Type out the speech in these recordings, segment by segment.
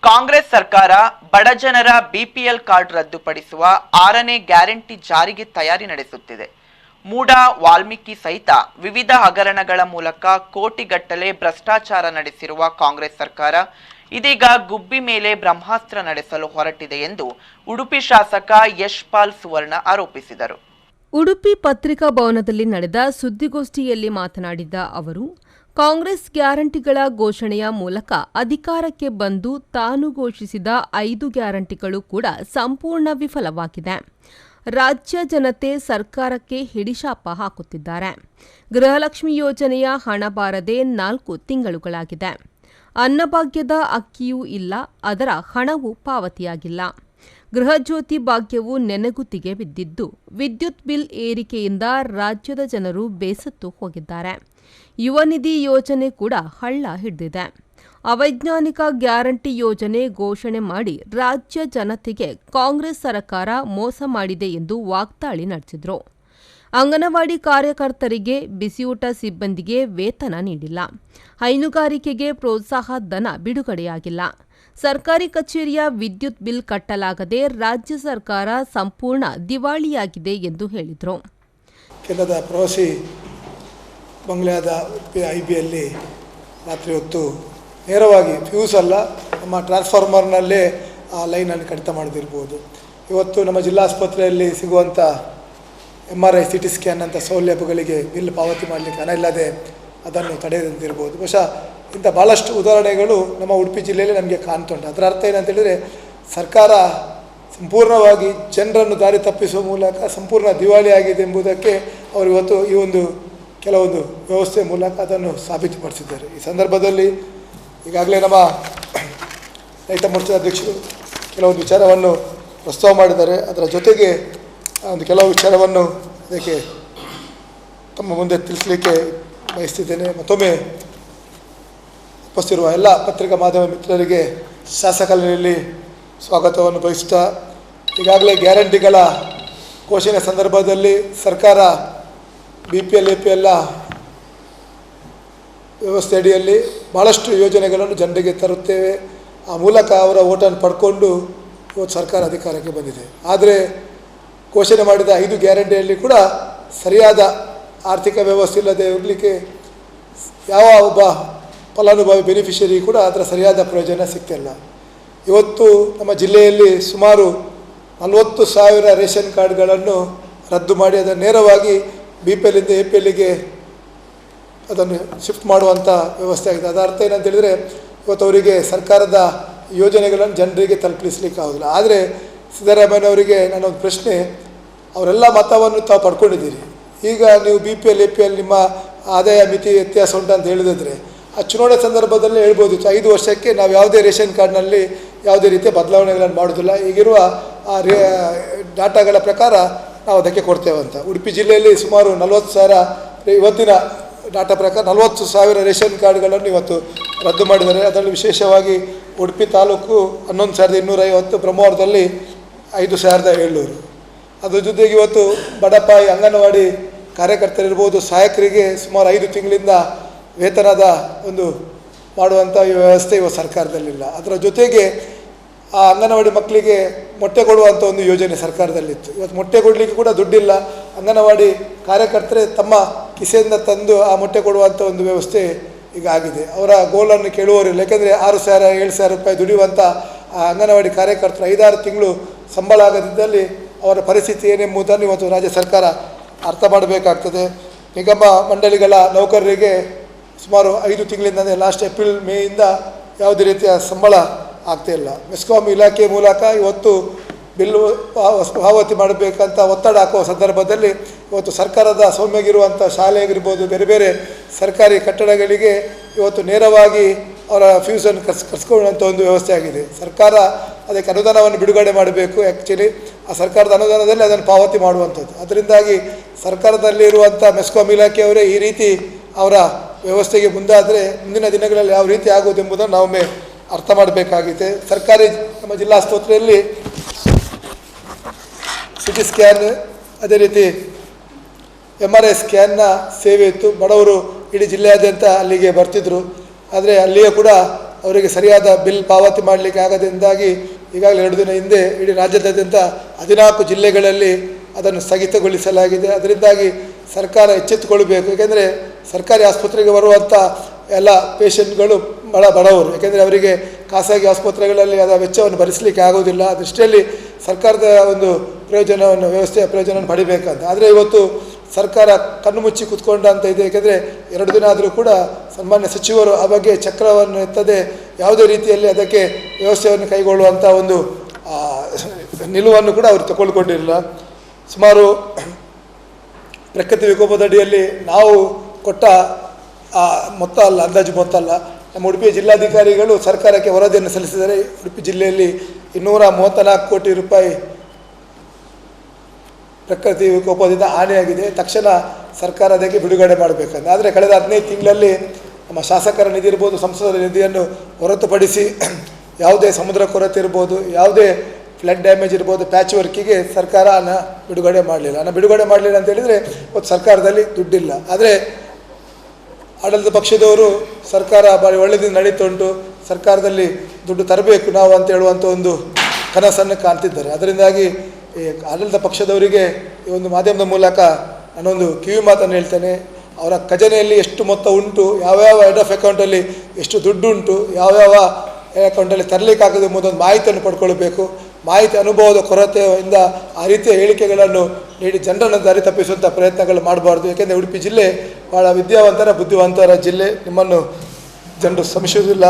ಕಾಂಗ್ರೆಸ್ ಸರ್ಕಾರ ಬಡಜನರ BPL card ರದ್ದುಪಡಿಸುವ 6ನೇ guarantee ಜಾರಿಗೆ ತಯಾರಿ ನಡೆಸುತ್ತಿದೆ. ಮೂಡಾ ವಾಲ್ಮೀಕಿ ಸಹಿತ ವಿವಿಧ ಹಗರಣಗಳ ಮೂಲಕ ಕೋಟಿಗಟ್ಟಲೆ ಭ್ರಷ್ಟಾಚಾರ ನಡೆಸಿರುವ ಕಾಂಗ್ರೆಸ್ ಸರ್ಕಾರ ಇದೀಗ ಗುಬ್ಬಿ ಮೇಲೆ ಬ್ರಹ್ಮಾಸ್ತ್ರ ನಡೆಸಲು ಹೊರಟಿದೆ ಎಂದು ಉಡುಪಿ ಶಾಸಕ ಯಶ್ಪಾಲ್ ಸುವರ್ಣ ಆರೋಪಿಸಿದರು. ಉಡುಪಿ ಪತ್ರಿಕಾ ಭವನದಲ್ಲಿ ನಡೆದ ಸುದ್ದಿಗೋಷ್ಠಿಯಲ್ಲಿ ಮಾತನಾಡಿದ ಅವರು, ಕಾಂಗ್ರೆಸ್ ಗ್ಯಾರಂಟಿಗಳ ಘೋಷಣೆಯ ಮೂಲಕ ಅಧಿಕಾರಕ್ಕೆ ಬಂದು ತಾನು ಘೋಷಿಸಿದ 5 ಗ್ಯಾರಂಟಿಗಳು ಕೂಡ ಸಂಪೂರ್ಣ ವಿಫಲವಾಗಿದೆ. ರಾಜ್ಯ ಜನತೆ ಸರ್ಕಾರಕ್ಕೆ ಹಿಡಿಶಾಪ ಹಾಕುತ್ತಿದ್ದಾರೆ. ಗೃಹಲಕ್ಷ್ಮಿ ಯೋಜನೆಯ ಹಣ ಬಾರದೆ 4 ತಿಂಗಳುಗಳಾಗಿದೆ. ಅನ್ನಭಾಗ್ಯದ ಅಕ್ಕಿಯೂ ಇಲ್ಲ, ಅದರ ಹಣವೂ ಪಾವತಿಯಾಗಿಲ್ಲ. ಗೃಹಜ್ಯೋತಿ ಭಾಗ್ಯವು ನೆನೆಗುತ್ತಿಗೆ ಬಿದ್ದಿದ್ದು, ವಿದ್ಯುತ್ ಬಿಲ್ ಏರಿಕೆಯಿಂದ ರಾಜ್ಯದ ಜನರು ಬೇಸತ್ತು ಹೋಗಿದ್ದಾರೆ. ಯುವ ನಿಧಿ ಯೋಜನೆ ಕೂಡ ಹಳ್ಳ ಹಿಡಿದಿದೆ. ಅವೈಜ್ಞಾನಿಕ ಗ್ಯಾರಂಟಿ ಯೋಜನೆ ಘೋಷಣೆ ಮಾಡಿ ರಾಜ್ಯ ಜನತೆಗೆ ಕಾಂಗ್ರೆಸ್ ಸರ್ಕಾರ ಮೋಸ ಮಾಡಿದೆ ಎಂದು ವಾಗ್ದಾಳಿ ನಡೆಸಿದರು. ಅಂಗನವಾಡಿ ಕಾರ್ಯಕರ್ತರಿಗೆ, ಬಿಸಿಯೂಟ ಸಿಬ್ಬಂದಿಗೆ ವೇತನ ನೀಡಿಲ್ಲ. ಹೈನುಗಾರಿಕೆಗೆ ಪ್ರೋತ್ಸಾಹ ಧನ ಬಿಡುಗಡೆಯಾಗಿಲ್ಲ. ಸರ್ಕಾರಿ ಕಚೇರಿಯ ವಿದ್ಯುತ್ ಬಿಲ್ ಕಟ್ಟಲಾಗದೆ ರಾಜ್ಯ ಸರ್ಕಾರ ಸಂಪೂರ್ಣ ದಿವಾಳಿಯಾಗಿದೆ ಎಂದು ಹೇಳಿದರು. ಕೇಂದ್ರದ ಪ್ರವಾಸಿ ಬಂಗ್ಲಾದ IBಯಲ್ಲಿ ರಾತ್ರಿ ಹೊತ್ತು ನೇರವಾಗಿ ಫ್ಯೂಸ್ ಅಲ್ಲ, ನಮ್ಮ ಟ್ರಾನ್ಸ್ಫಾರ್ಮರ್ನಲ್ಲೇ ಆ ಲೈನನ್ನು ಕಡಿತ ಮಾಡದಿರ್ಬೋದು. ಇವತ್ತು ನಮ್ಮ ಜಿಲ್ಲಾಸ್ಪತ್ರೆಯಲ್ಲಿ ಸಿಗುವಂಥ MRI CT ಸ್ಕ್ಯಾನ್ ಅಂಥ ಸೌಲಭ್ಯಗಳಿಗೆ ಬಿಲ್ ಪಾವತಿ ಮಾಡಲಿಕ್ಕೆ ಹಣ ಇಲ್ಲದೆ ಅದನ್ನು ತಡೆಯದಂತಿರ್ಬೋದು. ಬಹುಶಃ ಇಂಥ ಭಾಳಷ್ಟು ಉದಾಹರಣೆಗಳು ನಮ್ಮ ಉಡುಪಿ ಜಿಲ್ಲೆಯಲ್ಲಿ ನಮಗೆ ಕಾಣ್ತುಂಟು. ಅದರ ಅರ್ಥ ಏನಂತೇಳಿದರೆ, ಸರ್ಕಾರ ಸಂಪೂರ್ಣವಾಗಿ ಜನರನ್ನು ದಾರಿ ತಪ್ಪಿಸುವ ಮೂಲಕ ಸಂಪೂರ್ಣ ದಿವಾಳಿಯಾಗಿದೆ ಎಂಬುದಕ್ಕೆ ಅವರು ಇವತ್ತು ಈ ಒಂದು ಕೆಲವೊಂದು ವ್ಯವಸ್ಥೆ ಮೂಲಕ ಅದನ್ನು ಸಾಬೀತುಪಡಿಸಿದ್ದಾರೆ. ಈ ಸಂದರ್ಭದಲ್ಲಿ ಈಗಾಗಲೇ ನಮ್ಮ ರೈತ ಮೋರ್ಚಾದ ಅಧ್ಯಕ್ಷರು ಕೆಲವೊಂದು ವಿಚಾರವನ್ನು ಪ್ರಸ್ತಾವ ಮಾಡಿದ್ದಾರೆ. ಅದರ ಜೊತೆಗೆ ಒಂದು ಕೆಲವು ವಿಚಾರವನ್ನು ಅದಕ್ಕೆ ತಮ್ಮ ಮುಂದೆ ತಿಳಿಸಲಿಕ್ಕೆ ಬಯಸ್ತಿದ್ದೇನೆ. ಮತ್ತೊಮ್ಮೆ ಉಪಸ್ಥಿರುವ ಎಲ್ಲ ಪತ್ರಿಕಾ ಮಾಧ್ಯಮ ಮಿತ್ರರಿಗೆ ಶಾಸಕರಲ್ಲಿ ಸ್ವಾಗತವನ್ನು ಬಯಸುತ್ತಾ, ಈಗಾಗಲೇ ಗ್ಯಾರಂಟಿಗಳ ಘೋಷಣೆ ಸಂದರ್ಭದಲ್ಲಿ ಸರ್ಕಾರ BPL APL ವ್ಯವಸ್ಥೆ ಅಡಿಯಲ್ಲಿ ಭಾಳಷ್ಟು ಯೋಜನೆಗಳನ್ನು ಜನರಿಗೆ ತರುತ್ತೇವೆ, ಆ ಮೂಲಕ ಅವರ ಓಟನ್ನು ಪಡ್ಕೊಂಡು ಇವತ್ತು ಸರ್ಕಾರ ಅಧಿಕಾರಕ್ಕೆ ಬಂದಿದೆ. ಆದರೆ ಘೋಷಣೆ ಮಾಡಿದ 5 ಗ್ಯಾರಂಟಿಯಲ್ಲಿ ಕೂಡ ಸರಿಯಾದ ಆರ್ಥಿಕ ವ್ಯವಸ್ಥೆ ಇಲ್ಲದೆ ಇರಲಿಕ್ಕೆ ಯಾವ ಒಬ್ಬ ಫಲಾನುಭವಿ ಬೆನಿಫಿಷರಿ ಕೂಡ ಅದರ ಸರಿಯಾದ ಪ್ರಯೋಜನ ಸಿಗ್ತಿಲ್ಲ. ಇವತ್ತು ನಮ್ಮ ಜಿಲ್ಲೆಯಲ್ಲಿ ಸುಮಾರು 40,000 ರೇಷನ್ ಕಾರ್ಡ್ಗಳನ್ನು ರದ್ದು ಮಾಡಿ ಅದನ್ನು ನೇರವಾಗಿ BPL ಇಂದ APLಗೆ ಅದನ್ನು ಶಿಫ್ಟ್ ಮಾಡುವಂಥ ವ್ಯವಸ್ಥೆ ಆಗಿದೆ. ಅದರ ಅರ್ಥ ಏನಂತ ಹೇಳಿದರೆ, ಇವತ್ತು ಅವರಿಗೆ ಸರ್ಕಾರದ ಯೋಜನೆಗಳನ್ನು ಜನರಿಗೆ ತಲುಪಿಸಲಿಕ್ಕೆ ಆಗೋದಿಲ್ಲ. ಆದರೆ ಸಿದ್ದರಾಮಯ್ಯನವರಿಗೆ ನನ್ನೊಂದು ಪ್ರಶ್ನೆ, ಅವರೆಲ್ಲ ಮತವನ್ನು ತಾವು ಪಡ್ಕೊಂಡಿದ್ದೀರಿ, ಈಗ ನೀವು BPL APL ನಿಮ್ಮ ಆದಾಯ ಮಿತಿ ವ್ಯತ್ಯಾಸ ಉಂಟಂತ ಹೇಳಿದ್ರೆ ಆ ಚುನಾವಣೆ ಸಂದರ್ಭದಲ್ಲೇ ಹೇಳ್ಬೋದಿತ್ತು, 5 ವರ್ಷಕ್ಕೆ ನಾವು ಯಾವುದೇ ರೇಷನ್ ಕಾರ್ಡ್ನಲ್ಲಿ ಯಾವುದೇ ರೀತಿಯ ಬದಲಾವಣೆಗಳನ್ನು ಮಾಡೋದಿಲ್ಲ, ಈಗಿರುವ ಆ ಡಾಟಾಗಳ ಪ್ರಕಾರ ನಾವು ಅದಕ್ಕೆ ಕೊಡ್ತೇವೆ ಅಂತ. ಉಡುಪಿ ಜಿಲ್ಲೆಯಲ್ಲಿ ಸುಮಾರು 40,000 ಇವತ್ತಿನ ಡಾಟಾ ಪ್ರಕಾರ 40,000 ರೇಷನ್ ಕಾರ್ಡ್ಗಳನ್ನು ಇವತ್ತು ರದ್ದು ಮಾಡಿದ್ದಾರೆ. ಅದರಲ್ಲಿ ವಿಶೇಷವಾಗಿ ಉಡುಪಿ ತಾಲೂಕು 11,250, ಬ್ರಹ್ಮಾವರದಲ್ಲಿ 5,700. ಅದ್ರ ಜೊತೆಗೆ ಇವತ್ತು ಬಡಪಾಯಿ ಅಂಗನವಾಡಿ ಕಾರ್ಯಕರ್ತರಿರ್ಬೋದು, ಸಹಾಯಕರಿಗೆ ಸುಮಾರು 5 ತಿಂಗಳಿಂದ ವೇತನದ ಒಂದು ಮಾಡುವಂಥ ವ್ಯವಸ್ಥೆ ಇವತ್ತು ಸರ್ಕಾರದಲ್ಲಿಲ್ಲ. ಅದರ ಜೊತೆಗೆ ಆ ಅಂಗನವಾಡಿ ಮಕ್ಕಳಿಗೆ ಮೊಟ್ಟೆ ಕೊಡುವಂಥ ಒಂದು ಯೋಜನೆ ಸರ್ಕಾರದಲ್ಲಿತ್ತು. ಇವತ್ತು ಮೊಟ್ಟೆ ಕೊಡಲಿಕ್ಕೆ ಕೂಡ ದುಡ್ಡಿಲ್ಲ. ಅಂಗನವಾಡಿ ಕಾರ್ಯಕರ್ತರೇ ತಮ್ಮ ಕಿಸೆಯಿಂದ ತಂದು ಆ ಮೊಟ್ಟೆ ಕೊಡುವಂಥ ಒಂದು ವ್ಯವಸ್ಥೆ ಈಗ ಆಗಿದೆ. ಅವರ ಗೋಲನ್ನು ಕೇಳುವವರಿಲ್ಲ. ಯಾಕೆಂದರೆ 6,000 7,000 ರೂಪಾಯಿ ದುಡಿಯುವಂಥ ಆ ಅಂಗನವಾಡಿ ಕಾರ್ಯಕರ್ತರು 5-6 ತಿಂಗಳು ಸಂಬಳ ಆಗದಿದ್ದಲ್ಲಿ ಅವರ ಪರಿಸ್ಥಿತಿ ಏನೆಂಬುದನ್ನು ಇವತ್ತು ರಾಜ್ಯ ಸರ್ಕಾರ ಅರ್ಥ ಮಾಡಬೇಕಾಗ್ತದೆ. ನಿಗಮ ಮಂಡಳಿಗಳ ನೌಕರರಿಗೆ ಸುಮಾರು 5 ತಿಂಗಳಿಂದ, ಅಂದರೆ ಲಾಸ್ಟ್ ಏಪ್ರಿಲ್ ಮೇಯಿಂದ ಯಾವುದೇ ರೀತಿಯ ಸಂಬಳ ಆಗ್ತಾಯಿಲ್ಲ. ಮೆಸ್ಕಾಂ ಇಲಾಖೆ ಮೂಲಕ ಇವತ್ತು ಬಿಲ್ಲು ಪಾವತಿ ಮಾಡಬೇಕಂತ ಒತ್ತಡ ಹಾಕುವ ಸಂದರ್ಭದಲ್ಲಿ ಇವತ್ತು ಸರ್ಕಾರದ ಸೌಮ್ಯಗಿರುವಂಥ ಶಾಲೆ ಆಗಿರ್ಬೋದು, ಬೇರೆ ಬೇರೆ ಸರ್ಕಾರಿ ಕಟ್ಟಡಗಳಿಗೆ ಇವತ್ತು ನೇರವಾಗಿ ಅವರ ಫ್ಯೂಸನ್ನು ಕರ್ಸ್ಕೊಳ್ಳುವಂಥ ಒಂದು ವ್ಯವಸ್ಥೆ ಆಗಿದೆ. ಸರ್ಕಾರ ಅದಕ್ಕೆ ಅನುದಾನವನ್ನು ಬಿಡುಗಡೆ ಮಾಡಬೇಕು. ಆ್ಯಕ್ಚುಲಿ ಆ ಸರ್ಕಾರದ ಅನುದಾನದಲ್ಲಿ ಅದನ್ನು ಪಾವತಿ ಮಾಡುವಂಥದ್ದು. ಅದರಿಂದಾಗಿ ಸರ್ಕಾರದಲ್ಲಿರುವಂಥ ಮೆಸ್ಕಾಂ ಇಲಾಖೆಯವರೇ ಈ ರೀತಿ ಅವರ ವ್ಯವಸ್ಥೆಗೆ ಮುಂದಾದರೆ ಮುಂದಿನ ದಿನಗಳಲ್ಲಿ ಯಾವ ರೀತಿ ಆಗುವುದೆಂಬುದನ್ನು ನಾವೊಮ್ಮೆ ಅರ್ಥ ಮಾಡಬೇಕಾಗಿದೆ. ಸರ್ಕಾರಿ ನಮ್ಮ ಜಿಲ್ಲಾಸ್ಪತ್ರೆಯಲ್ಲಿ CT ಸ್ಕ್ಯಾನ್, ಅದೇ ರೀತಿ MRI ಸ್ಕ್ಯಾನ್ನ ಸೇವೆ ಇತ್ತು. ಬಡವರು ಇಡೀ ಜಿಲ್ಲೆಯಾದ್ಯಂತ ಅಲ್ಲಿಗೆ ಬರ್ತಿದ್ದರು. ಆದರೆ ಅಲ್ಲಿಯೇ ಕೂಡ ಅವರಿಗೆ ಸರಿಯಾದ ಬಿಲ್ ಪಾವತಿ ಮಾಡಲಿಕ್ಕೆ ಆಗದಿಂದಾಗಿ ಈಗಾಗಲೇ 2 ದಿನ ಹಿಂದೆ ಇಡೀ ರಾಜ್ಯದಾದ್ಯಂತ 14 ಜಿಲ್ಲೆಗಳಲ್ಲಿ ಅದನ್ನು ಸ್ಥಗಿತಗೊಳಿಸಲಾಗಿದೆ. ಅದರಿಂದಾಗಿ ಸರ್ಕಾರ ಎಚ್ಚೆತ್ತುಕೊಳ್ಬೇಕು. ಏಕೆಂದರೆ ಸರ್ಕಾರಿ ಆಸ್ಪತ್ರೆಗೆ ಬರುವಂಥ ಎಲ್ಲ ಪೇಷಂಟ್ಗಳು ಭಾಳ ಬಡವರು. ಏಕೆಂದರೆ ಅವರಿಗೆ ಖಾಸಗಿ ಆಸ್ಪತ್ರೆಗಳಲ್ಲಿ ಅದರ ವೆಚ್ಚವನ್ನು ಭರಿಸಲಿಕ್ಕೆ ಆಗೋದಿಲ್ಲ. ಆ ದೃಷ್ಟಿಯಲ್ಲಿ ಸರ್ಕಾರದ ಒಂದು ವ್ಯವಸ್ಥೆಯ ಪ್ರಯೋಜನವನ್ನು ಪಡಿಬೇಕಂತ. ಆದರೆ ಇವತ್ತು ಸರ್ಕಾರ ಕಣ್ಣು ಮುಚ್ಚಿ ಕೂತ್ಕೊಂಡಂತ ಇದೆ. ಏಕೆಂದರೆ 2 ದಿನ ಆದರೂ ಕೂಡ ಸನ್ಮಾನ್ಯ ಸಚಿವರು ಆ ಬಗ್ಗೆ ಚಕ್ರವನ್ನು ಎತ್ತದೆ ಯಾವುದೇ ರೀತಿಯಲ್ಲಿ ಅದಕ್ಕೆ ವ್ಯವಸ್ಥೆಯನ್ನು ಕೈಗೊಳ್ಳುವಂಥ ಒಂದು ನಿಲುವನ್ನು ಕೂಡ ಅವರು ತಗೊಳ್ಕೊಂಡಿರಲಿಲ್ಲ. ಸುಮಾರು ಪ್ರಕೃತಿ ವಿಕೋಪದಡಿಯಲ್ಲಿ ನಾವು ಕೊಟ್ಟ ಮೊತ್ತ ಅಲ್ಲ, ಅಂದಾಜು ಮೊತ್ತ ಅಲ್ಲ. ನಮ್ಮ ಉಡುಪಿ ಜಿಲ್ಲಾಧಿಕಾರಿಗಳು ಸರ್ಕಾರಕ್ಕೆ ವರದಿಯನ್ನು ಸಲ್ಲಿಸಿದರೆ ಉಡುಪಿ ಜಿಲ್ಲೆಯಲ್ಲಿ 234 ಕೋಟಿ ರೂಪಾಯಿ ಪ್ರಕೃತಿ ವಿಕೋಪದಿಂದ ಹಾನಿಯಾಗಿದೆ. ತಕ್ಷಣ ಸರ್ಕಾರ ಅದಕ್ಕೆ ಬಿಡುಗಡೆ ಮಾಡಬೇಕಂತ. ಆದರೆ ಕಳೆದ 15 ತಿಂಗಳಲ್ಲಿ ನಮ್ಮ ಶಾಸಕರ ನಿಧಿ ಇರ್ಬೋದು, ಸಂಸದರ ನಿಧಿಯನ್ನು ಹೊರತುಪಡಿಸಿ ಯಾವುದೇ ಸಮುದ್ರ ಕೊರತೆ ಇರ್ಬೋದು, ಯಾವುದೇ ಫ್ಲಡ್ ಡ್ಯಾಮೇಜ್ ಇರ್ಬೋದು, ಪ್ಯಾಚ್ ವರ್ಕಿಗೆ ಸರ್ಕಾರ ಹಣ ಬಿಡುಗಡೆ ಮಾಡಲಿಲ್ಲ. ಹಣ ಬಿಡುಗಡೆ ಮಾಡಲಿಲ್ಲ ಅಂತ ಹೇಳಿದರೆ ಇವತ್ತು ಸರ್ಕಾರದಲ್ಲಿ ದುಡ್ಡಿಲ್ಲ. ಆದರೆ ಆಡಳಿತ ಪಕ್ಷದವರು ಸರ್ಕಾರ ಭಾರಿ ಒಳ್ಳೆಯದಿಂದ ನಡೀತುಂಟು, ಸರ್ಕಾರದಲ್ಲಿ ದುಡ್ಡು ತರಬೇಕು ನಾವು ಅಂತ ಹೇಳುವಂಥ ಒಂದು ಕನಸನ್ನು ಕಾಣ್ತಿದ್ದಾರೆ. ಅದರಿಂದಾಗಿ ಈ ಆಡಳಿತ ಪಕ್ಷದವರಿಗೆ ಈ ಒಂದು ಮಾಧ್ಯಮದ ಮೂಲಕ ನಾನೊಂದು ಕಿವಿ ಮಾತನ್ನು ಹೇಳ್ತೇನೆ. ಅವರ ಖಜಾನೆಯಲ್ಲಿ ಎಷ್ಟು ಮೊತ್ತ ಉಂಟು, ಯಾವ್ಯಾವ ಹೆಡ್ ಆಫ್ ಅಕೌಂಟಲ್ಲಿ ಎಷ್ಟು ದುಡ್ಡು ಉಂಟು, ಯಾವ್ಯಾವ ಅಕೌಂಟಲ್ಲಿ ತರಲಿಕ್ಕಾಗದು ಎಂಬುದೊಂದು ಮಾಹಿತಿಯನ್ನು ಪಡ್ಕೊಳ್ಬೇಕು. ಮಾಹಿತಿ ಅನುಭವದ ಕೊರತೆಯಿಂದ ಆ ರೀತಿಯ ಹೇಳಿಕೆಗಳನ್ನು ನೀಡಿ ಜನರನ್ನು ದಾರಿ ತಪ್ಪಿಸುವಂಥ ಪ್ರಯತ್ನಗಳು ಮಾಡಬಾರ್ದು. ಏಕೆಂದರೆ ಉಡುಪಿ ಜಿಲ್ಲೆ ಭಾಳ ವಿದ್ಯಾವಂತರ ಬುದ್ಧಿವಂತರ ಜಿಲ್ಲೆ, ನಿಮ್ಮನ್ನು ಜನರು ಶ್ರಮಿಸುವುದಿಲ್ಲ.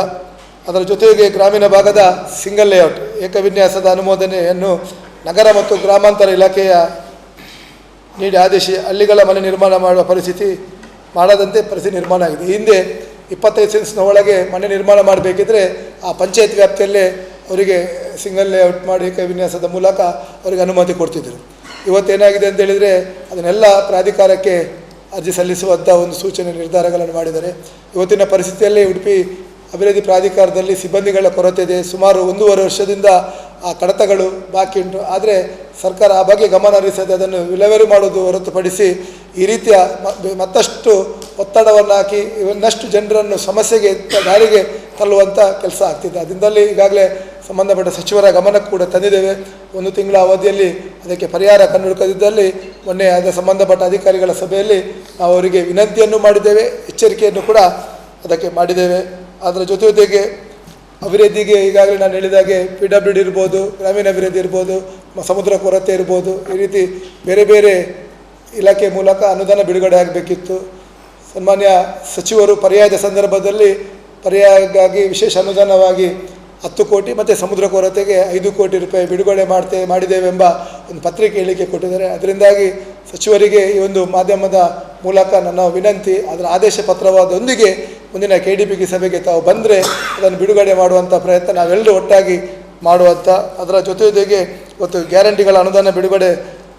ಅದರ ಜೊತೆಗೆ ಗ್ರಾಮೀಣ ಭಾಗದ ಸಿಂಗಲ್ ಲೇಔಟ್ ಏಕವಿನ್ಯಾಸದ ಅನುಮೋದನೆಯನ್ನು ನಗರ ಮತ್ತು ಗ್ರಾಮಾಂತರ ಇಲಾಖೆಯ ನೀಡಿ ಆದೇಶಿ ಹಳ್ಳಿಗಳ ಮನೆ ನಿರ್ಮಾಣ ಮಾಡುವ ಪರಿಸ್ಥಿತಿ ಮಾಡದಂತೆ ಪರಿಸ್ಥಿತಿ ನಿರ್ಮಾಣ ಆಗಿದೆ. ಹಿಂದೆ 25 ಸೆನ್ಸ್ನ ಒಳಗೆ ಮನೆ ನಿರ್ಮಾಣ ಮಾಡಬೇಕಿದ್ರೆ ಆ ಪಂಚಾಯತ್ ವ್ಯಾಪ್ತಿಯಲ್ಲೇ ಅವರಿಗೆ ಸಿಂಗಲ್ ಲೇಔಟ್ ಮಾಡಿ ವಿನ್ಯಾಸದ ಮೂಲಕ ಅವರಿಗೆ ಅನುಮತಿ ಕೊಡ್ತಿದ್ದರು. ಇವತ್ತೇನಾಗಿದೆ ಅಂತ ಹೇಳಿದರೆ ಅದನ್ನೆಲ್ಲ ಪ್ರಾಧಿಕಾರಕ್ಕೆ ಅರ್ಜಿ ಸಲ್ಲಿಸುವಂಥ ಒಂದು ಸೂಚನೆ ನಿರ್ಧಾರಗಳನ್ನು ಮಾಡಿದ್ದಾರೆ. ಇವತ್ತಿನ ಪರಿಸ್ಥಿತಿಯಲ್ಲಿ ಉಡುಪಿ ಅಭಿವೃದ್ಧಿ ಪ್ರಾಧಿಕಾರದಲ್ಲಿ ಸಿಬ್ಬಂದಿಗಳ ಕೊರತೆ ಇದೆ. ಸುಮಾರು 1.5 ವರ್ಷದಿಂದ ಆ ಕಡತಗಳು ಬಾಕಿ ಉಂಟು. ಆದರೆ ಸರ್ಕಾರ ಆ ಬಗ್ಗೆ ಗಮನ ಹರಿಸದೆ ಅದನ್ನು ವಿಲೇವಾರಿ ಮಾಡುವುದು ಹೊರತುಪಡಿಸಿ ಈ ರೀತಿಯ ಮತ್ತಷ್ಟು ಒತ್ತಡವನ್ನು ಹಾಕಿ ಇನ್ನಷ್ಟು ಜನರನ್ನು ಸಮಸ್ಯೆಗೆ ದಾರಿಗೆ ತಳ್ಳುವಂಥ ಕೆಲಸ ಆಗ್ತಿದೆ. ಅದರಿಂದಲೇ ಈಗಾಗಲೇ ಸಂಬಂಧಪಟ್ಟ ಸಚಿವರ ಗಮನಕ್ಕೆ ಕೂಡ ತಂದಿದ್ದೇವೆ. 1 ತಿಂಗಳ ಅವಧಿಯಲ್ಲಿ ಅದಕ್ಕೆ ಪರಿಹಾರ ಕಂಡುಹುಡುಕದಿದ್ದಲ್ಲಿ ಮೊನ್ನೆ ಅದರ ಸಂಬಂಧಪಟ್ಟ ಅಧಿಕಾರಿಗಳ ಸಭೆಯಲ್ಲಿ ನಾವು ಅವರಿಗೆ ವಿನಂತಿಯನ್ನು ಮಾಡಿದ್ದೇವೆ, ಎಚ್ಚರಿಕೆಯನ್ನು ಕೂಡ ಅದಕ್ಕೆ ಮಾಡಿದ್ದೇವೆ. ಅದರ ಜೊತೆಗೆ ಅಭಿವೃದ್ಧಿಗೆ ಈಗಾಗಲೇ ನಾನು ಹೇಳಿದಾಗೆ PWD ಇರ್ಬೋದು, ಗ್ರಾಮೀಣ ಅಭಿವೃದ್ಧಿ ಇರ್ಬೋದು, ಸಮುದ್ರ ಕೊರತೆ ಇರ್ಬೋದು, ಈ ರೀತಿ ಬೇರೆ ಬೇರೆ ಇಲಾಖೆ ಮೂಲಕ ಅನುದಾನ ಬಿಡುಗಡೆ ಆಗಬೇಕಿತ್ತು. ಸನ್ಮಾನ್ಯ ಸಚಿವರು ಪರ್ಯಾಯದ ಸಂದರ್ಭದಲ್ಲಿ ಪರ್ಯಾಯಕ್ಕಾಗಿ ವಿಶೇಷ ಅನುದಾನವಾಗಿ 10 ಕೋಟಿ ಮತ್ತು ಸಮುದ್ರ ಕೊರತೆಗೆ 5 ಕೋಟಿ ರೂಪಾಯಿ ಬಿಡುಗಡೆ ಮಾಡಿದ್ದೇವೆಂಬ ಒಂದು ಪತ್ರಿಕೆ ಹೇಳಿಕೆ ಕೊಟ್ಟಿದ್ದಾರೆ. ಅದರಿಂದಾಗಿ ಸಚಿವರಿಗೆ ಈ ಒಂದು ಮಾಧ್ಯಮದ ಮೂಲಕ ನನ್ನ ವಿನಂತಿ, ಅದರ ಆದೇಶ ಪತ್ರವಾದೊಂದಿಗೆ ಮುಂದಿನ KDPG ಸಭೆಗೆ ತಾವು ಬಂದರೆ ಅದನ್ನು ಬಿಡುಗಡೆ ಮಾಡುವಂಥ ಪ್ರಯತ್ನ ನಾವೆಲ್ಲರೂ ಒಟ್ಟಾಗಿ ಮಾಡುವಂಥ. ಅದರ ಜೊತೆಗೆ ಇವತ್ತು ಗ್ಯಾರಂಟಿಗಳ ಅನುದಾನ ಬಿಡುಗಡೆ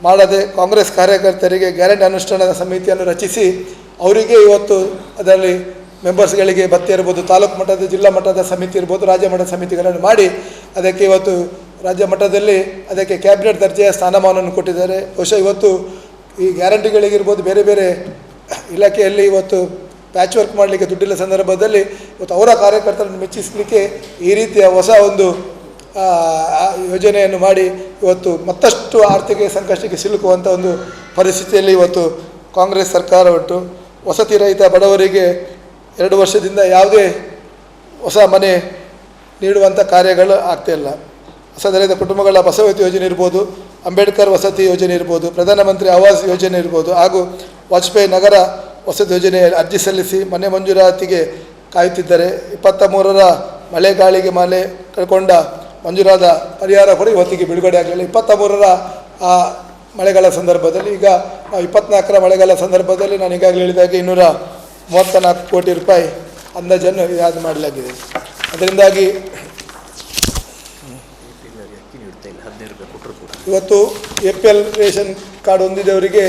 ಮಾಡದೆ ಕಾಂಗ್ರೆಸ್ ಕಾರ್ಯಕರ್ತರಿಗೆ ಗ್ಯಾರಂಟಿ ಅನುಷ್ಠಾನದ ಸಮಿತಿಯನ್ನು ರಚಿಸಿ ಅವರಿಗೆ ಇವತ್ತು ಅದರಲ್ಲಿ ಮೆಂಬರ್ಸ್ಗಳಿಗೆ ಭತ್ಯೆ ಇರ್ಬೋದು, ತಾಲೂಕು ಮಟ್ಟದ ಜಿಲ್ಲಾ ಮಟ್ಟದ ಸಮಿತಿ ಇರ್ಬೋದು, ರಾಜ್ಯ ಮಟ್ಟದ ಸಮಿತಿಗಳನ್ನು ಮಾಡಿ ಅದಕ್ಕೆ ಇವತ್ತು ರಾಜ್ಯ ಮಟ್ಟದಲ್ಲಿ ಅದಕ್ಕೆ ಕ್ಯಾಬಿನೆಟ್ ದರ್ಜೆಯ ಸ್ಥಾನಮಾನವನ್ನು ಕೊಟ್ಟಿದ್ದಾರೆ. ಬಹುಶಃ ಇವತ್ತು ಈ ಗ್ಯಾರಂಟಿಗಳಿಗಿರ್ಬೋದು ಬೇರೆ ಬೇರೆ ಇಲಾಖೆಯಲ್ಲಿ ಇವತ್ತು ಪ್ಯಾಚ್ ವರ್ಕ್ ಮಾಡಲಿಕ್ಕೆ ದುಡ್ಡಿಲ್ಲ ಸಂದರ್ಭದಲ್ಲಿ ಇವತ್ತು ಅವರ ಕಾರ್ಯಕರ್ತರನ್ನು ಮೆಚ್ಚಿಸಲಿಕ್ಕೆ ಈ ರೀತಿಯ ಹೊಸ ಒಂದು ಯೋಜನೆಯನ್ನು ಮಾಡಿ ಇವತ್ತು ಮತ್ತಷ್ಟು ಆರ್ಥಿಕ ಸಂಕಷ್ಟಕ್ಕೆ ಸಿಲುಕುವಂಥ ಒಂದು ಪರಿಸ್ಥಿತಿಯಲ್ಲಿ ಇವತ್ತು ಕಾಂಗ್ರೆಸ್ ಸರ್ಕಾರ ಉಂಟು. ವಸತಿ ರಹಿತ ಬಡವರಿಗೆ 2 ವರ್ಷದಿಂದ ಯಾವುದೇ ಹೊಸ ಮನೆ ನೀಡುವಂಥ ಕಾರ್ಯಗಳು ಆಗ್ತಾಯಿಲ್ಲ. ಹೊಸದರಿದ ಕುಟುಂಬಗಳ ಬಸವತಿ ಯೋಜನೆ ಇರ್ಬೋದು, ಅಂಬೇಡ್ಕರ್ ವಸತಿ ಯೋಜನೆ ಇರ್ಬೋದು, ಪ್ರಧಾನಮಂತ್ರಿ ಆವಾಸ್ ಯೋಜನೆ ಇರ್ಬೋದು, ಹಾಗೂ ವಾಜಪೇಯಿ ನಗರ ವಸತಿ ಯೋಜನೆಯಲ್ಲಿ ಅರ್ಜಿ ಸಲ್ಲಿಸಿ ಮನೆ ಮಂಜೂರಾತಿಗೆ ಕಾಯುತ್ತಿದ್ದಾರೆ. 23ರ ಮಳೆಗಾಳಿಗೆ ಮನೆ ಕಳ್ಕೊಂಡ ಮಂಜೂರಾದ ಪರಿಹಾರ ಕೂಡ ಇವತ್ತಿಗೆ ಬಿಡುಗಡೆ ಆಗಲಿಲ್ಲ. 23ರ ಆ ಮಳೆಗಾಲ ಸಂದರ್ಭದಲ್ಲಿ, ಈಗ 24ರ ಮಳೆಗಾಲ ಸಂದರ್ಭದಲ್ಲಿ ನಾನು ಈಗಾಗಲೇ ಹೇಳಿದಾಗೆ 234 ಕೋಟಿ ರೂಪಾಯಿ ಅಂದಾಜನ್ನು ಯಾವುದು ಮಾಡಲಾಗಿದೆ. ಅದರಿಂದಾಗಿ ಇವತ್ತು APL ರೇಷನ್ ಕಾರ್ಡ್ ಹೊಂದಿದವರಿಗೆ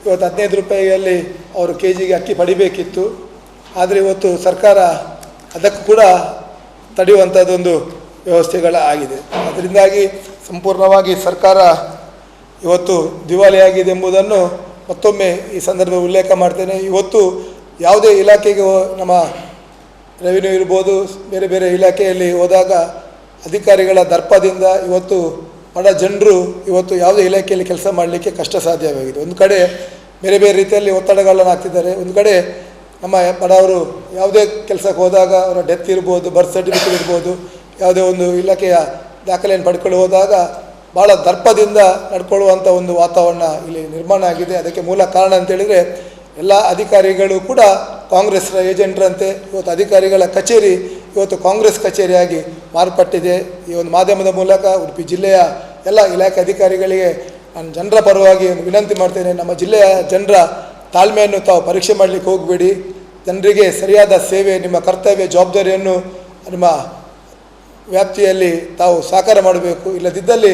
ಇವತ್ತು 15 ರೂಪಾಯಿಯಲ್ಲಿ ಅವರು KGಗೆ ಅಕ್ಕಿ ಪಡಿಬೇಕಿತ್ತು. ಆದರೆ ಇವತ್ತು ಸರ್ಕಾರ ಅದಕ್ಕೂ ಕೂಡ ತಡೆಯುವಂಥದ್ದೊಂದು ವ್ಯವಸ್ಥೆಗಳ ಆಗಿದೆ. ಅದರಿಂದಾಗಿ ಸಂಪೂರ್ಣವಾಗಿ ಸರ್ಕಾರ ಇವತ್ತು ದಿವಾಳಿಯಾಗಿದೆ ಎಂಬುದನ್ನು ಮತ್ತೊಮ್ಮೆ ಈ ಸಂದರ್ಭ ಉಲ್ಲೇಖ ಮಾಡ್ತೇನೆ. ಇವತ್ತು ಯಾವುದೇ ಇಲಾಖೆಗೆ ನಮ್ಮ ರೆವಿನ್ಯೂ ಇರ್ಬೋದು, ಬೇರೆ ಬೇರೆ ಇಲಾಖೆಯಲ್ಲಿ ಹೋದಾಗ ಅಧಿಕಾರಿಗಳ ದರ್ಪದಿಂದ ಇವತ್ತು ಬಡ ಜನರು ಇವತ್ತು ಯಾವುದೇ ಇಲಾಖೆಯಲ್ಲಿ ಕೆಲಸ ಮಾಡಲಿಕ್ಕೆ ಕಷ್ಟ ಸಾಧ್ಯವಾಗಿದೆ. ಒಂದು ಕಡೆ ಬೇರೆ ಬೇರೆ ರೀತಿಯಲ್ಲಿ ಒತ್ತಡಗಳನ್ನು ಹಾಕ್ತಿದ್ದಾರೆ. ಒಂದು ಕಡೆ ನಮ್ಮ ಬಡವರು ಯಾವುದೇ ಕೆಲಸಕ್ಕೆ ಹೋದಾಗ ಅವರ ಡೆತ್ ಇರ್ಬೋದು, ಬರ್ತ್ ಸರ್ಟಿಫಿಕೇಟ್ ಇರ್ಬೋದು, ಯಾವುದೇ ಒಂದು ಇಲಾಖೆಯ ದಾಖಲೆಯನ್ನು ಪಡ್ಕೊಂಡು ಹೋದಾಗ ಭಾಳ ದರ್ಪದಿಂದ ನಡ್ಕೊಳ್ಳುವಂಥ ಒಂದು ವಾತಾವರಣ ಇಲ್ಲಿ ನಿರ್ಮಾಣ ಆಗಿದೆ. ಅದಕ್ಕೆ ಮೂಲ ಕಾರಣ ಅಂತೇಳಿದರೆ ಎಲ್ಲ ಅಧಿಕಾರಿಗಳು ಕೂಡ ಕಾಂಗ್ರೆಸ್ನ ಏಜೆಂಟ್ರಂತೆ ಇವತ್ತು ಅಧಿಕಾರಿಗಳ ಕಚೇರಿ ಇವತ್ತು ಕಾಂಗ್ರೆಸ್ ಕಚೇರಿಯಾಗಿ ಮಾರ್ಪಟ್ಟಿದೆ. ಈ ಒಂದು ಮಾಧ್ಯಮದ ಮೂಲಕ ಉಡುಪಿ ಜಿಲ್ಲೆಯ ಎಲ್ಲ ಇಲಾಖೆ ಅಧಿಕಾರಿಗಳಿಗೆ ನಾನು ಜನರ ಪರವಾಗಿ ಒಂದು ವಿನಂತಿ ಮಾಡ್ತೇನೆ. ನಮ್ಮ ಜಿಲ್ಲೆಯ ಜನರ ತಾಳ್ಮೆಯನ್ನು ತಾವು ಪರೀಕ್ಷೆ ಮಾಡಲಿಕ್ಕೆ ಹೋಗಬೇಡಿ. ಜನರಿಗೆ ಸರಿಯಾದ ಸೇವೆ, ನಿಮ್ಮ ಕರ್ತವ್ಯ ಜವಾಬ್ದಾರಿಯನ್ನು ನಿಮ್ಮ ವ್ಯಾಪ್ತಿಯಲ್ಲಿ ತಾವು ಸಾಕಾರ ಮಾಡಬೇಕು. ಇಲ್ಲದಿದ್ದಲ್ಲಿ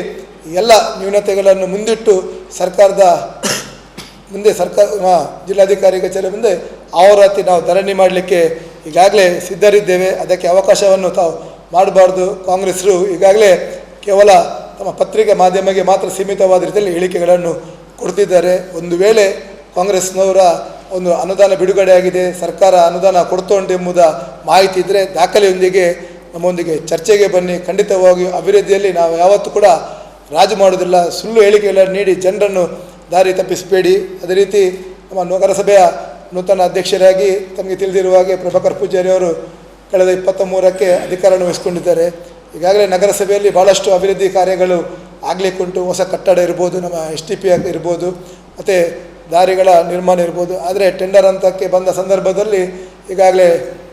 ಎಲ್ಲ ನ್ಯೂನತೆಗಳನ್ನು ಮುಂದಿಟ್ಟು ಸರ್ಕಾರದ ಮುಂದೆ ಜಿಲ್ಲಾಧಿಕಾರಿ ಕಚೇರಿ ಮುಂದೆ ಆವರಾತಿ ನಾವು ಧರಣಿ ಮಾಡಲಿಕ್ಕೆ ಈಗಾಗಲೇ ಸಿದ್ಧರಿದ್ದೇವೆ. ಅದಕ್ಕೆ ಅವಕಾಶವನ್ನು ತಾವು ಮಾಡಬಾರ್ದು. ಕಾಂಗ್ರೆಸ್ರು ಈಗಾಗಲೇ ಕೇವಲ ತಮ್ಮ ಪತ್ರಿಕೆ ಮಾಧ್ಯಮಕ್ಕೆ ಮಾತ್ರ ಸೀಮಿತವಾದ ರೀತಿಯಲ್ಲಿ ಹೇಳಿಕೆಗಳನ್ನು ಕೊಡ್ತಿದ್ದಾರೆ. ಒಂದು ವೇಳೆ ಕಾಂಗ್ರೆಸ್ನವರ ಒಂದು ಅನುದಾನ ಬಿಡುಗಡೆಯಾಗಿದೆ, ಸರ್ಕಾರ ಅನುದಾನ ಕೊಡ್ತಾ ಉಂಟು ಎಂಬುದ ಮಾಹಿತಿ ಇದ್ದರೆ ದಾಖಲೆಯೊಂದಿಗೆ ನಮ್ಮೊಂದಿಗೆ ಚರ್ಚೆಗೆ ಬನ್ನಿ. ಖಂಡಿತವಾಗಿಯೂ ಅಭಿವೃದ್ಧಿಯಲ್ಲಿ ನಾವು ಯಾವತ್ತೂ ಕೂಡ ರಾಜು ಮಾಡೋದಿಲ್ಲ. ಸುಳ್ಳು ಹೇಳಿಕೆಗಳನ್ನು ನೀಡಿ ಜನರನ್ನು ದಾರಿ ತಪ್ಪಿಸಬೇಡಿ. ಅದೇ ರೀತಿ ನಮ್ಮ ನಗರಸಭೆಯ ನೂತನ ಅಧ್ಯಕ್ಷರಾಗಿ ತಮಗೆ ತಿಳಿದಿರುವ ಹಾಗೆ ಪ್ರಭಾಕರ್ ಪೂಜಾರಿ ಅವರು ಕಳೆದ 23ಕ್ಕೆ ಅಧಿಕಾರವನ್ನು ವಹಿಸಿಕೊಂಡಿದ್ದಾರೆ. ಈಗಾಗಲೇ ನಗರಸಭೆಯಲ್ಲಿ ಭಾಳಷ್ಟು ಅಭಿವೃದ್ಧಿ ಕಾರ್ಯಗಳು ಆಗಲಿಕ್ಕುಂಟು. ಹೊಸ ಕಟ್ಟಡ ಇರ್ಬೋದು, ನಮ್ಮ STP ಇರ್ಬೋದು, ಮತ್ತು ದಾರಿಗಳ ನಿರ್ಮಾಣ ಇರ್ಬೋದು. ಆದರೆ ಟೆಂಡರ್ ಹಂತಕ್ಕೆ ಬಂದ ಸಂದರ್ಭದಲ್ಲಿ ಈಗಾಗಲೇ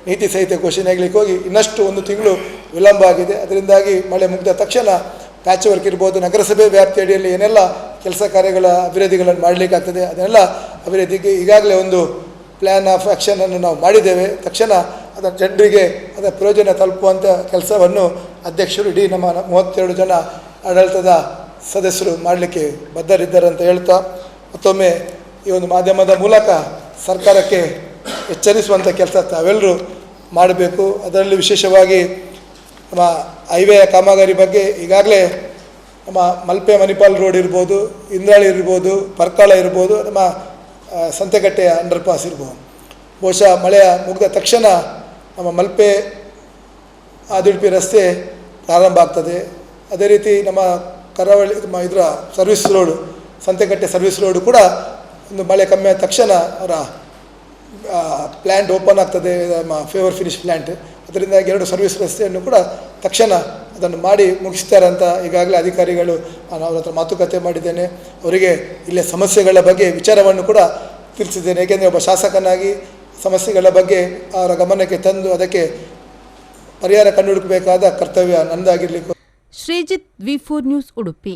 ನೀತಿ ಸಂಹಿತೆ ಘೋಷಣೆ ಆಗಲಿಕ್ಕೆ ಹೋಗಿ ಇನ್ನಷ್ಟು 1 ತಿಂಗಳು ವಿಳಂಬ ಆಗಿದೆ. ಅದರಿಂದಾಗಿ ಮಳೆ ಮುಗಿದ ತಕ್ಷಣ ಪ್ಯಾಚ್ ವರ್ಕ್ ಇರ್ಬೋದು, ನಗರಸಭೆ ವ್ಯಾಪ್ತಿ ಅಡಿಯಲ್ಲಿ ಏನೆಲ್ಲ ಕೆಲಸ ಕಾರ್ಯಗಳ ಅಭಿವೃದ್ಧಿಗಳನ್ನು ಮಾಡಲಿಕ್ಕಾಗ್ತದೆ ಅದನ್ನೆಲ್ಲ ಅಭಿವೃದ್ಧಿಗೆ ಈಗಾಗಲೇ ಒಂದು ಪ್ಲ್ಯಾನ್ ಆಫ್ ಆ್ಯಕ್ಷನನ್ನು ನಾವು ಮಾಡಿದ್ದೇವೆ. ತಕ್ಷಣ ಅದರ ಜನರಿಗೆ ಅದರ ಪ್ರಯೋಜನ ತಲುಪುವಂಥ ಕೆಲಸವನ್ನು ಅಧ್ಯಕ್ಷರು ಇಡೀ ನಮ್ಮ 32 ಜನ ಆಡಳಿತದ ಸದಸ್ಯರು ಮಾಡಲಿಕ್ಕೆ ಬದ್ಧರಿದ್ದಾರೆ ಅಂತ ಹೇಳ್ತಾ, ಮತ್ತೊಮ್ಮೆ ಈ ಒಂದು ಮಾಧ್ಯಮದ ಮೂಲಕ ಸರ್ಕಾರಕ್ಕೆ ಎಚ್ಚರಿಸುವಂಥ ಕೆಲಸ ತಾವೆಲ್ಲರೂ ಮಾಡಬೇಕು. ಅದರಲ್ಲಿ ವಿಶೇಷವಾಗಿ ನಮ್ಮ ಹೈವೇಯ ಕಾಮಗಾರಿ ಬಗ್ಗೆ ಈಗಾಗಲೇ ನಮ್ಮ ಮಲ್ಪೆ ಮಣಿಪಾಲ್ ರೋಡ್ ಇರ್ಬೋದು, ಇಂದ್ರಾಳಿ ಇರ್ಬೋದು, ಪರ್ಕಾಳ ಇರ್ಬೋದು, ನಮ್ಮ ಸಂತೆಕಟ್ಟೆಯ ಅಂಡರ್ ಪಾಸ್ ಇರ್ಬೋದು. ಬಹುಶಃ ಮಳೆಯ ಮುಗಿದ ತಕ್ಷಣ ನಮ್ಮ ಮಲ್ಪೆ ಆದುಡುಪಿ ರಸ್ತೆ ಪ್ರಾರಂಭ ಆಗ್ತದೆ. ಅದೇ ರೀತಿ ನಮ್ಮ ಕರಾವಳಿ ಇದರ service road, Santhekatte service road ಕೂಡ ಒಂದು ಮಳೆ ಕಮ್ಮಿ ಆದ ತಕ್ಷಣ ಅವರ ಪ್ಲ್ಯಾಂಟ್ ಓಪನ್ ಆಗ್ತದೆ, ನಮ್ಮ ಫೇವರ್ ಫಿನಿಶ್ ಪ್ಲ್ಯಾಂಟ್. ಅದರಿಂದಾಗಿ 2 ಸರ್ವಿಸ್ ರಸ್ತೆಯನ್ನು ಕೂಡ ತಕ್ಷಣ ಅದನ್ನು ಮಾಡಿ ಮುಗಿಸ್ತಾರೆ ಅಂತ ಈಗಾಗಲೇ ಅಧಿಕಾರಿಗಳು ನಾನು ಅವ್ರ ಹತ್ರ ಮಾತುಕತೆ ಮಾಡಿದ್ದೇನೆ. ಅವರಿಗೆ ಇಲ್ಲೇ ಸಮಸ್ಯೆಗಳ ಬಗ್ಗೆ ವಿಚಾರವನ್ನು ಕೂಡ ತಿಳಿಸಿದ್ದೇನೆ. ಏಕೆಂದರೆ ಒಬ್ಬ ಶಾಸಕನಾಗಿ ಸಮಸ್ಯೆಗಳ ಬಗ್ಗೆ ಅವರ ಗಮನಕ್ಕೆ ತಂದು ಅದಕ್ಕೆ ಪರಿಹಾರ ಕಂಡುಹುಡುಕಬೇಕಾದ ಕರ್ತವ್ಯ ನನ್ನದಾಗಿರಲಿಕ್ಕೆ. Sreejith, V4 news, Udupi.